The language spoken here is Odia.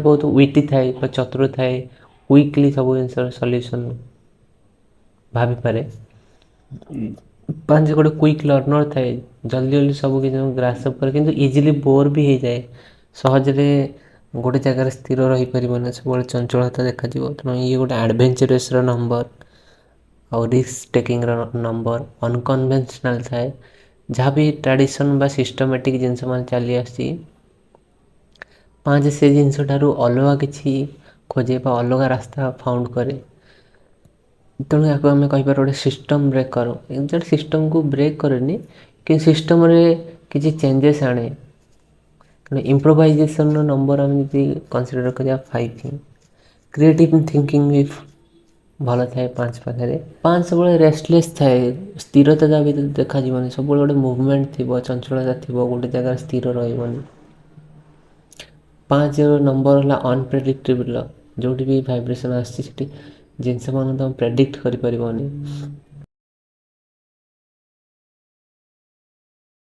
बहुत ୱିଟି ଥାଏ ବା ଚତୁର ଥାଏ, କ୍ୱିକଲି ସବୁ ଜିନିଷର ସଲ୍ୟୁସନ୍ ଭାବିପାରେ। 5 ଗୋଟେ କ୍ୱିକ୍ ଲର୍ଣ୍ଣର ଥାଏ, ଜଲ୍ଦି ଜଲ୍ଦି ସବୁ କିଛି ଗ୍ରାସ୍ପ କରେ, କିନ୍ତୁ ଇଜିଲି ବୋର୍ ବି ହେଇଯାଏ। ସହଜରେ ଗୋଟେ ଜାଗାରେ ସ୍ଥିର ରହିପାରିବନି, ସବୁବେଳେ ଚଞ୍ଚଳତା ଦେଖାଯିବ। ତେଣୁ ଇଏ ଗୋଟେ ଆଡ଼ଭେଞ୍ଚରସ୍ର ନମ୍ବର ଆଉ ରିସ୍କ ଟେକିଂର ନମ୍ବର, ଅନକନଭେନ୍ସନାଲ୍ ଥାଏ। ଯାହା ବି ଟ୍ରାଡ଼ିସନ୍ ବା ସିଷ୍ଟମେଟିକ୍ ଜିନିଷ ମାନେ ଚାଲି ଆସିଛି, 5 ସେ ଜିନିଷଠାରୁ ଅଲଗା କିଛି ଖୋଜେ ବା ଅଲଗା ରାସ୍ତା ଫାଉଣ୍ଡ କରେ। ତେଣୁ ୟାକୁ ଆମେ କହିପାରିବା ଗୋଟେ ସିଷ୍ଟମ୍ ବ୍ରେକର୍। ଏକ୍ଜାକ୍ଟ ସିଷ୍ଟମ୍କୁ ବ୍ରେକ୍ କରେନି, କିନ୍ତୁ ସିଷ୍ଟମ୍ରେ କିଛି ଚେଞ୍ଜେସ୍ ଆଣେ। ତେଣୁ ଇମ୍ପ୍ରୋଭାଇଜେସନ୍ର ନମ୍ବର ଆମେ ଯଦି କନସିଡ଼ର କରିବା 5, କ୍ରିଏଟିଭ୍ ଥିଙ୍କିଂ ବି ଭଲ ଥାଏ 5 ପାଖରେ। 5 ସବୁବେଳେ ରେଷ୍ଟଲେସ୍ ଥାଏ, ସ୍ଥିରତା ତା ଭିତରେ ଦେଖାଯିବନି, ସବୁବେଳେ ଗୋଟେ ମୁଭମେଣ୍ଟ ଥିବ, ଚଞ୍ଚଳତା ଥିବ, ଗୋଟେ ଜାଗାରେ ସ୍ଥିର ରହିବନି। 5 ନମ୍ବର ହେଲା ଅନପ୍ରେଡ଼ିକ୍ଟେବଲ୍। ଯେଉଁଠି ବି ଭାଇବ୍ରେସନ୍ ଆସିଛି ସେଠି ଜିନିଷ ମାନଙ୍କୁ ତୁମେ ପ୍ରେଡ଼ିକ୍ଟ କରିପାରିବନି।